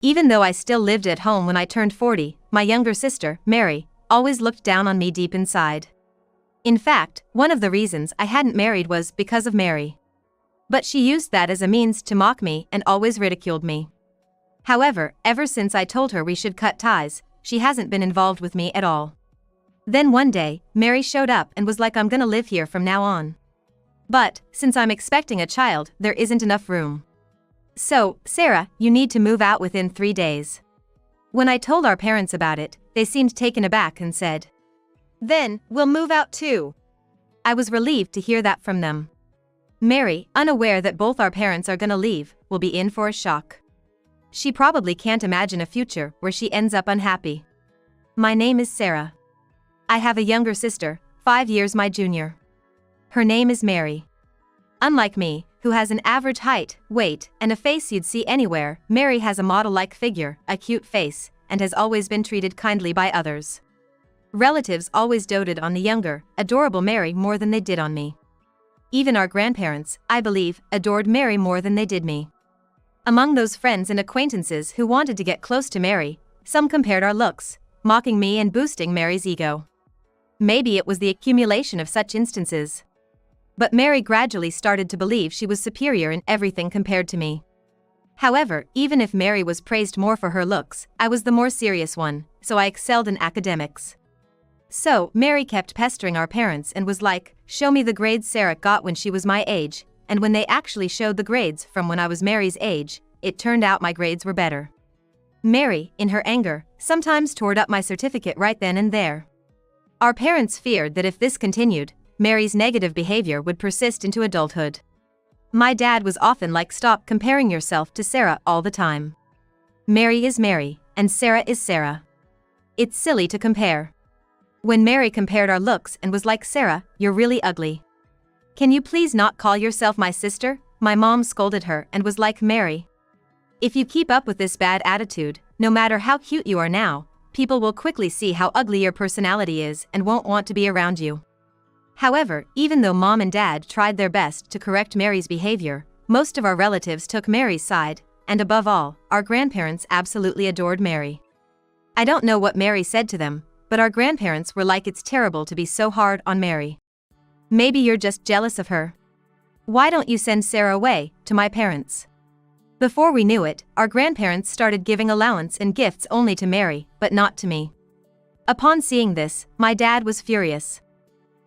Even though I still lived at home when I turned 40, my younger sister, Mary, always looked down on me deep inside. In fact, one of the reasons I hadn't married was because of Mary. But she used that as a means to mock me and always ridiculed me. However, ever since I told her we should cut ties, she hasn't been involved with me at all. Then one day, Mary showed up and was like, "I'm gonna live here from now on. But, since I'm expecting a child, there isn't enough room. So, Sarah, you need to move out within 3 days." When I told our parents about it, they seemed taken aback and said, "Then, we'll move out too." I was relieved to hear that from them. Mary, unaware that both our parents are gonna leave, will be in for a shock. She probably can't imagine a future where she ends up unhappy. My name is Sarah. I have a younger sister, 5 years my junior. Her name is Mary. Unlike me, who has an average height, weight, and a face you'd see anywhere, Mary has a model-like figure, a cute face, and has always been treated kindly by others. Relatives always doted on the younger, adorable Mary more than they did on me. Even our grandparents, I believe, adored Mary more than they did me. Among those friends and acquaintances who wanted to get close to Mary, some compared our looks, mocking me and boosting Mary's ego. Maybe it was the accumulation of such instances. But Mary gradually started to believe she was superior in everything compared to me. However, even if Mary was praised more for her looks, I was the more serious one, so I excelled in academics. So, Mary kept pestering our parents and was like, "Show me the grades Sarah got when she was my age," and when they actually showed the grades from when I was Mary's age, it turned out my grades were better. Mary, in her anger, sometimes tore up my certificate right then and there. Our parents feared that if this continued, Mary's negative behavior would persist into adulthood. My dad was often like, "Stop comparing yourself to Sarah all the time. Mary is Mary, and Sarah is Sarah. It's silly to compare." When Mary compared our looks and was like, "Sarah, you're really ugly. Can you please not call yourself my sister?" My mom scolded her and was like, "Mary, if you keep up with this bad attitude, no matter how cute you are now, people will quickly see how ugly your personality is and won't want to be around you." However, even though mom and dad tried their best to correct Mary's behavior, most of our relatives took Mary's side, and above all, our grandparents absolutely adored Mary. I don't know what Mary said to them, but our grandparents were like, "It's terrible to be so hard on Mary. Maybe you're just jealous of her. Why don't you send Sarah away?" to my parents. Before we knew it, our grandparents started giving allowance and gifts only to Mary, but not to me. Upon seeing this, my dad was furious.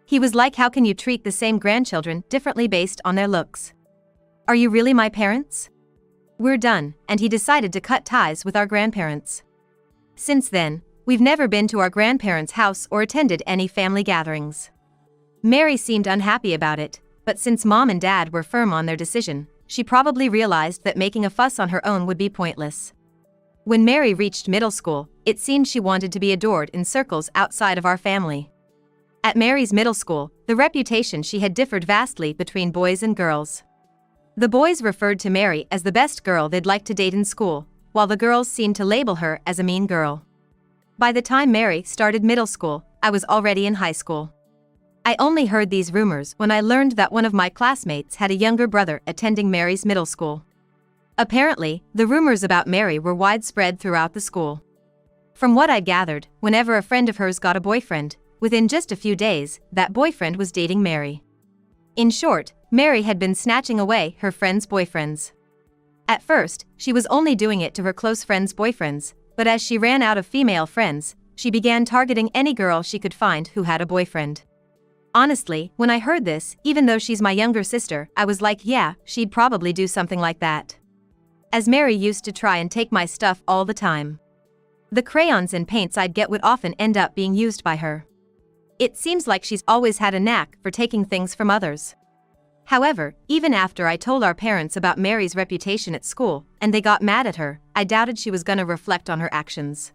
He was like, "How can you treat the same grandchildren differently based on their looks? Are you really my parents?" We're done, and he decided to cut ties with our grandparents. Since then, we've never been to our grandparents' house or attended any family gatherings. Mary seemed unhappy about it, but since mom and dad were firm on their decision, she probably realized that making a fuss on her own would be pointless. When Mary reached middle school, it seemed she wanted to be adored in circles outside of our family. At Mary's middle school, the reputation she had differed vastly between boys and girls. The boys referred to Mary as the best girl they'd like to date in school, while the girls seemed to label her as a mean girl. By the time Mary started middle school, I was already in high school. I only heard these rumors when I learned that one of my classmates had a younger brother attending Mary's middle school. Apparently, the rumors about Mary were widespread throughout the school. From what I gathered, whenever a friend of hers got a boyfriend, within just a few days, that boyfriend was dating Mary. In short, Mary had been snatching away her friends' boyfriends. At first, she was only doing it to her close friends' boyfriends, but as she ran out of female friends, she began targeting any girl she could find who had a boyfriend. Honestly, when I heard this, even though she's my younger sister, I was like, yeah, she'd probably do something like that. As Mary used to try and take my stuff all the time. The crayons and paints I'd get would often end up being used by her. It seems like she's always had a knack for taking things from others. However, even after I told our parents about Mary's reputation at school, and they got mad at her, I doubted she was gonna reflect on her actions.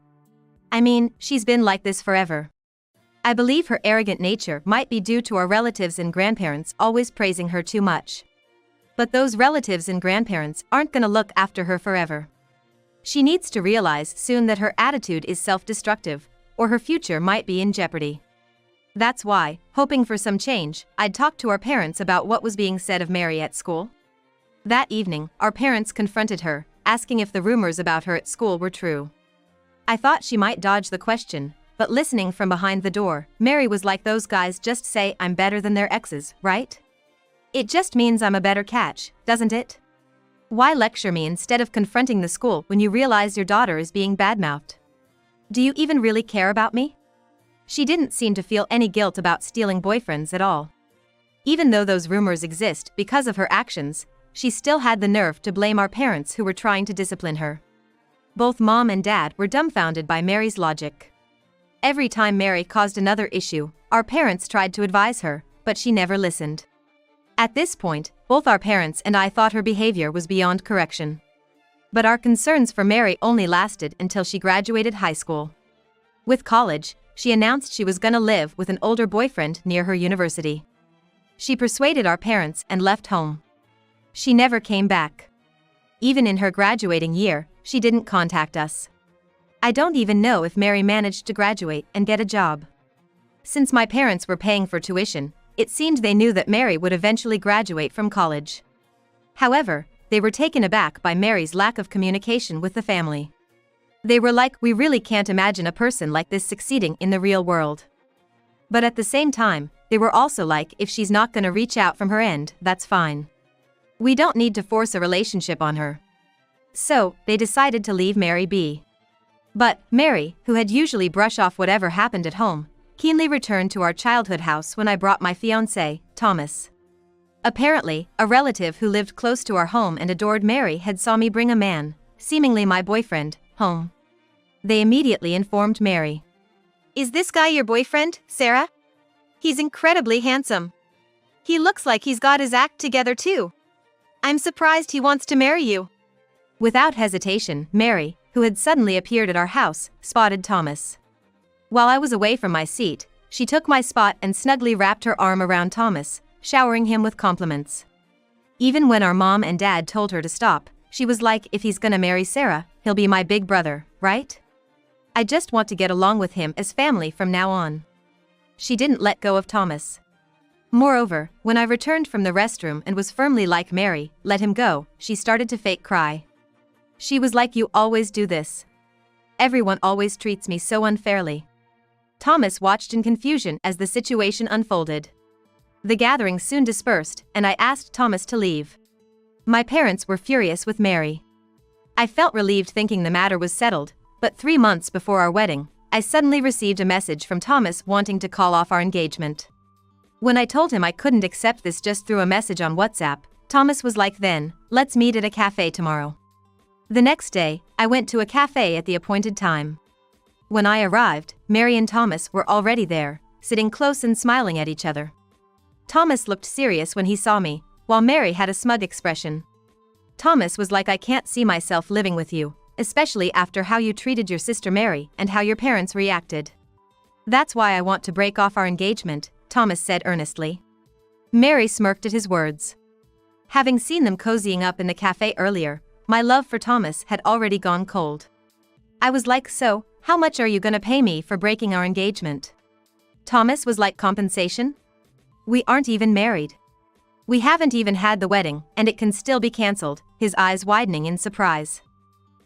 I mean, she's been like this forever. I believe her arrogant nature might be due to our relatives and grandparents always praising her too much. But those relatives and grandparents aren't gonna look after her forever. She needs to realize soon that her attitude is self-destructive, or her future might be in jeopardy. That's why, hoping for some change, I'd talked to our parents about what was being said of Mary at school. That evening, our parents confronted her, asking if the rumors about her at school were true. I thought she might dodge the question, but listening from behind the door, Mary was like, those guys just say I'm better than their exes, right? It just means I'm a better catch, doesn't it? Why lecture me instead of confronting the school when you realize your daughter is being badmouthed? Do you even really care about me? She didn't seem to feel any guilt about stealing boyfriends at all. Even though those rumors exist because of her actions, she still had the nerve to blame our parents who were trying to discipline her. Both mom and dad were dumbfounded by Mary's logic. Every time Mary caused another issue, our parents tried to advise her, but she never listened. At this point, both our parents and I thought her behavior was beyond correction. But our concerns for Mary only lasted until she graduated high school. With college, she announced she was gonna live with an older boyfriend near her university. She persuaded our parents and left home. She never came back. Even in her graduating year, she didn't contact us. I don't even know if Mary managed to graduate and get a job. Since my parents were paying for tuition, it seemed they knew that Mary would eventually graduate from college. However, they were taken aback by Mary's lack of communication with the family. They were like, we really can't imagine a person like this succeeding in the real world. But at the same time, they were also like, if she's not gonna reach out from her end, that's fine. We don't need to force a relationship on her. So, they decided to leave Mary be. But, Mary, who had usually brush off whatever happened at home, keenly returned to our childhood house when I brought my fiancé, Thomas. Apparently, a relative who lived close to our home and adored Mary had saw me bring a man, seemingly my boyfriend, home. They immediately informed Mary. Is this guy your boyfriend, Sarah? He's incredibly handsome. He looks like he's got his act together too. I'm surprised he wants to marry you. Without hesitation, Mary, who had suddenly appeared at our house, spotted Thomas. While I was away from my seat, she took my spot and snugly wrapped her arm around Thomas, showering him with compliments. Even when our mom and dad told her to stop, she was like, if he's gonna marry Sarah, he'll be my big brother, right? I just want to get along with him as family from now on. She didn't let go of Thomas. Moreover, when I returned from the restroom and was firmly like, Mary, let him go, she started to fake cry. She was like, you always do this. Everyone always treats me so unfairly. Thomas watched in confusion as the situation unfolded. The gathering soon dispersed, and I asked Thomas to leave. My parents were furious with Mary. I felt relieved thinking the matter was settled, but 3 months before our wedding, I suddenly received a message from Thomas wanting to call off our engagement. When I told him I couldn't accept this just through a message on WhatsApp, Thomas was like, then, let's meet at a cafe tomorrow. The next day, I went to a cafe at the appointed time. When I arrived, Mary and Thomas were already there, sitting close and smiling at each other. Thomas looked serious when he saw me, while Mary had a smug expression. Thomas was like, I can't see myself living with you, especially after how you treated your sister Mary and how your parents reacted. That's why I want to break off our engagement, Thomas said earnestly. Mary smirked at his words. Having seen them cozying up in the cafe earlier, my love for Thomas had already gone cold. I was like, so, how much are you gonna pay me for breaking our engagement? Thomas was like, compensation? We aren't even married. We haven't even had the wedding, and it can still be cancelled, his eyes widening in surprise.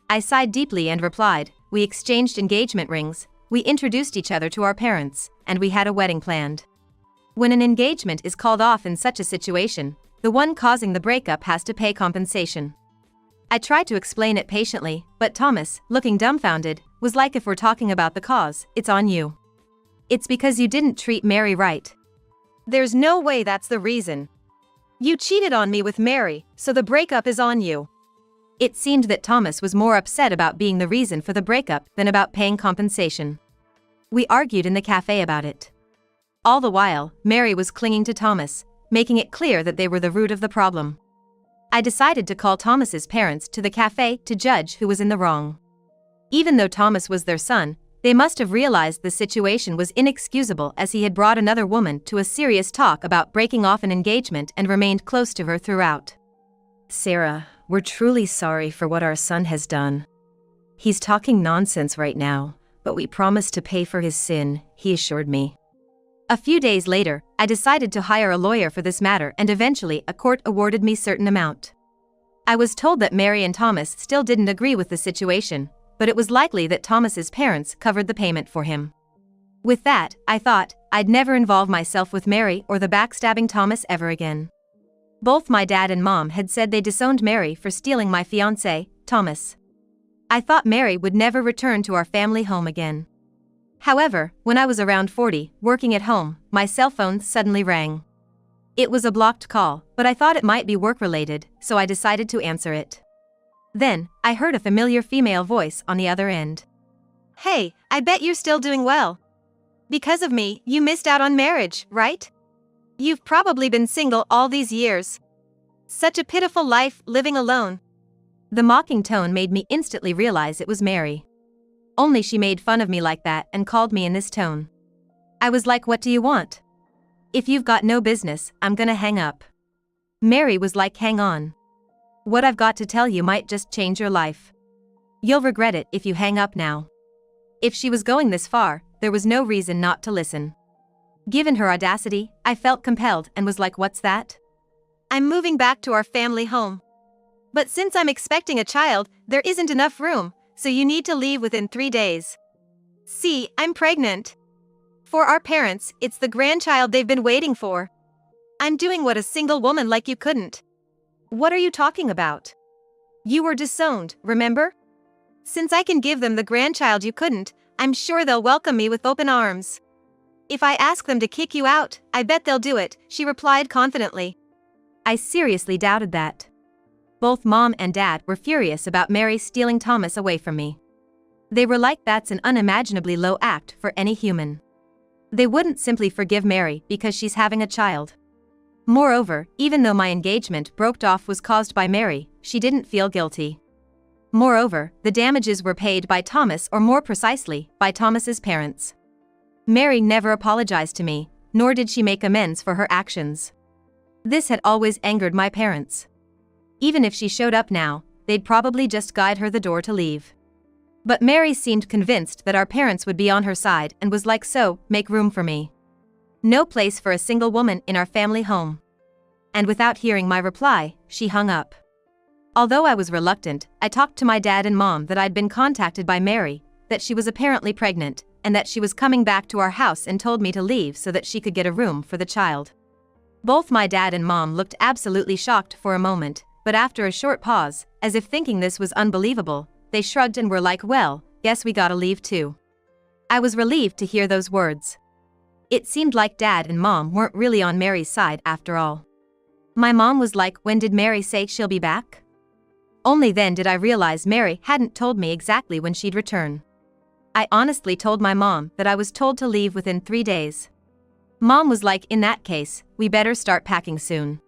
I sighed deeply and replied, we exchanged engagement rings, we introduced each other to our parents, and we had a wedding planned. When an engagement is called off in such a situation, the one causing the breakup has to pay compensation. I tried to explain it patiently, but Thomas, looking dumbfounded, was like, if we're talking about the cause, it's on you. It's because you didn't treat Mary right. There's no way that's the reason. You cheated on me with Mary, so the breakup is on you. It seemed that Thomas was more upset about being the reason for the breakup than about paying compensation. We argued in the cafe about it. All the while, Mary was clinging to Thomas, making it clear that they were the root of the problem. I decided to call Thomas's parents to the cafe to judge who was in the wrong. Even though Thomas was their son, they must have realized the situation was inexcusable as he had brought another woman to a serious talk about breaking off an engagement and remained close to her throughout. Sarah, we're truly sorry for what our son has done. He's talking nonsense right now, but we promise to pay for his sin, he assured me. A few days later, I decided to hire a lawyer for this matter and eventually a court awarded me certain amount. I was told that Mary and Thomas still didn't agree with the situation, but it was likely that Thomas's parents covered the payment for him. With that, I thought, I'd never involve myself with Mary or the backstabbing Thomas ever again. Both my dad and mom had said they disowned Mary for stealing my fiancé, Thomas. I thought Mary would never return to our family home again. However, when I was around 40, working at home, my cell phone suddenly rang. It was a blocked call, but I thought it might be work-related, so I decided to answer it. Then, I heard a familiar female voice on the other end. Hey, I bet you're still doing well. Because of me, you missed out on marriage, right? You've probably been single all these years. Such a pitiful life living alone. The mocking tone made me instantly realize it was Mary. Only she made fun of me like that and called me in this tone. I was like, what do you want? If you've got no business, I'm gonna hang up. Mary was like, hang on. What I've got to tell you might just change your life. You'll regret it if you hang up now. If she was going this far, there was no reason not to listen. Given her audacity, I felt compelled and was like, what's that? I'm moving back to our family home. But since I'm expecting a child, there isn't enough room, so you need to leave within 3 days. See, I'm pregnant. For our parents, it's the grandchild they've been waiting for. I'm doing what a single woman like you couldn't. What are you talking about? You were disowned, remember? Since I can give them the grandchild you couldn't, I'm sure they'll welcome me with open arms. If I ask them to kick you out, I bet they'll do it, she replied confidently. I seriously doubted that. Both mom and dad were furious about Mary stealing Thomas away from me. They were like, that's an unimaginably low act for any human. They wouldn't simply forgive Mary because she's having a child. Moreover, even though my engagement broke off was caused by Mary, she didn't feel guilty. Moreover, the damages were paid by Thomas, or more precisely, by Thomas's parents. Mary never apologized to me, nor did she make amends for her actions. This had always angered my parents. Even if she showed up now, they'd probably just guide her the door to leave. But Mary seemed convinced that our parents would be on her side and was like, so, make room for me. No place for a single woman in our family home. And without hearing my reply, she hung up. Although I was reluctant, I talked to my dad and mom that I'd been contacted by Mary, that she was apparently pregnant, and that she was coming back to our house and told me to leave so that she could get a room for the child. Both my dad and mom looked absolutely shocked for a moment, but after a short pause, as if thinking this was unbelievable, they shrugged and were like, well, guess we gotta leave too. I was relieved to hear those words. It seemed like dad and mom weren't really on Mary's side after all. My mom was like, when did Mary say she'll be back? Only then did I realize Mary hadn't told me exactly when she'd return. I honestly told my mom that I was told to leave within 3 days. Mom was like, in that case, we better start packing soon.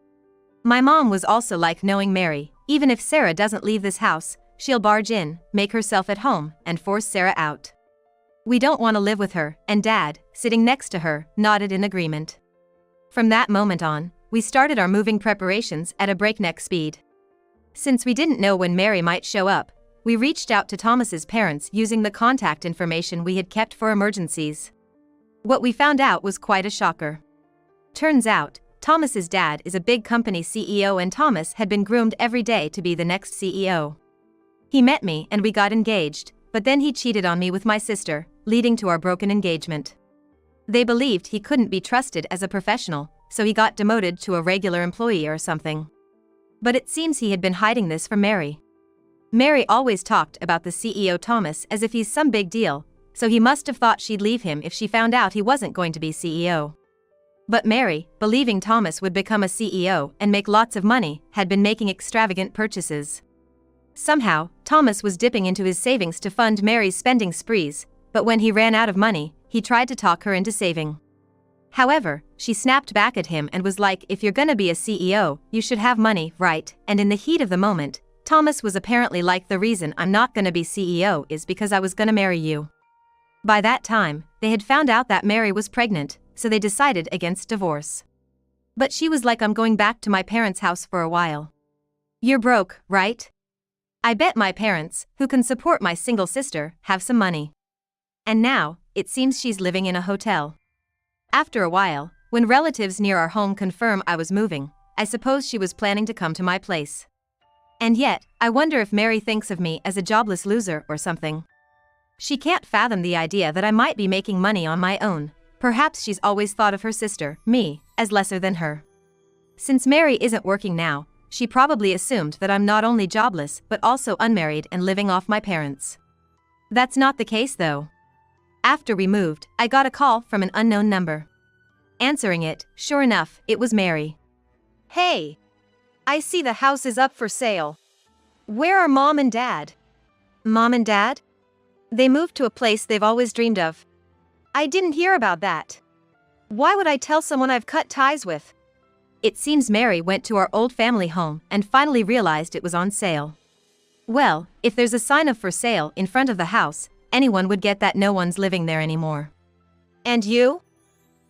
My mom was also like, knowing Mary, even if Sarah doesn't leave this house, she'll barge in, make herself at home, and force Sarah out. We don't want to live with her, and Dad, sitting next to her, nodded in agreement. From that moment on, we started our moving preparations at a breakneck speed. Since we didn't know when Mary might show up, we reached out to Thomas's parents using the contact information we had kept for emergencies. What we found out was quite a shocker. Turns out, Thomas's dad is a big company CEO and Thomas had been groomed every day to be the next CEO. He met me and we got engaged, but then he cheated on me with my sister, leading to our broken engagement. They believed he couldn't be trusted as a professional, so he got demoted to a regular employee or something. But it seems he had been hiding this from Mary. Mary always talked about the CEO Thomas as if he's some big deal, so he must have thought she'd leave him if she found out he wasn't going to be CEO. But Mary, believing Thomas would become a CEO and make lots of money, had been making extravagant purchases. Somehow, Thomas was dipping into his savings to fund Mary's spending sprees, but when he ran out of money, he tried to talk her into saving. However, she snapped back at him and was like, if you're gonna be a CEO, you should have money, right? And in the heat of the moment, Thomas was apparently like, the reason I'm not gonna be CEO is because I was gonna marry you. By that time, they had found out that Mary was pregnant, so they decided against divorce. But she was like, I'm going back to my parents' house for a while. You're broke, right? I bet my parents, who can support my single sister, have some money. And now, it seems she's living in a hotel. After a while, when relatives near our home confirm I was moving, I suppose she was planning to come to my place. And yet, I wonder if Mary thinks of me as a jobless loser or something. She can't fathom the idea that I might be making money on my own. Perhaps she's always thought of her sister, me, as lesser than her. Since Mary isn't working now, she probably assumed that I'm not only jobless but also unmarried and living off my parents. That's not the case though. After we moved, I got a call from an unknown number. Answering it, sure enough, it was Mary. Hey! I see the house is up for sale. Where are Mom and Dad? Mom and Dad? They moved to a place they've always dreamed of. I didn't hear about that. Why would I tell someone I've cut ties with? It seems Mary went to our old family home and finally realized it was on sale. Well, if there's a sign of for sale in front of the house, anyone would get that no one's living there anymore. And you?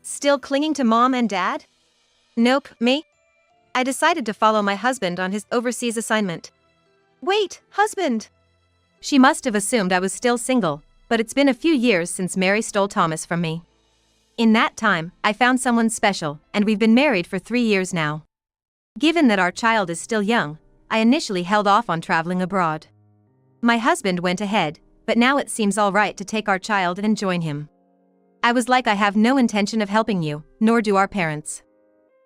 Still clinging to Mom and Dad? Nope, me? I decided to follow my husband on his overseas assignment. Wait, husband! She must have assumed I was still single, but it's been a few years since Mary stole Thomas from me. In that time, I found someone special, and we've been married for 3 years now. Given that our child is still young, I initially held off on traveling abroad. My husband went ahead, but now it seems all right to take our child and join him. I was like, I have no intention of helping you, nor do our parents.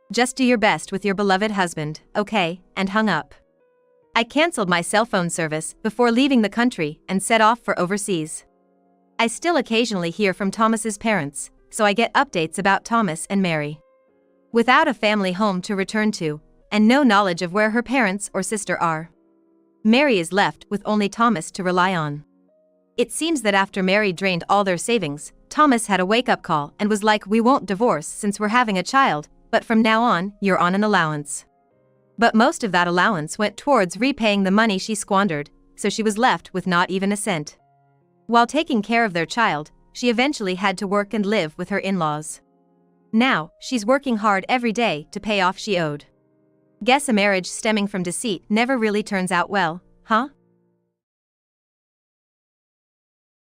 Just do your best with your beloved husband, okay, and hung up. I canceled my cell phone service before leaving the country and set off for overseas. I still occasionally hear from Thomas's parents, so I get updates about Thomas and Mary. Without a family home to return to, and no knowledge of where her parents or sister are, Mary is left with only Thomas to rely on. It seems that after Mary drained all their savings, Thomas had a wake-up call and was like, we won't divorce since we're having a child, but from now on, you're on an allowance. But most of that allowance went towards repaying the money she squandered, so she was left with not even a cent. While taking care of their child, she eventually had to work and live with her in-laws. Now, she's working hard every day to pay off she owed. Guess a marriage stemming from deceit never really turns out well, huh?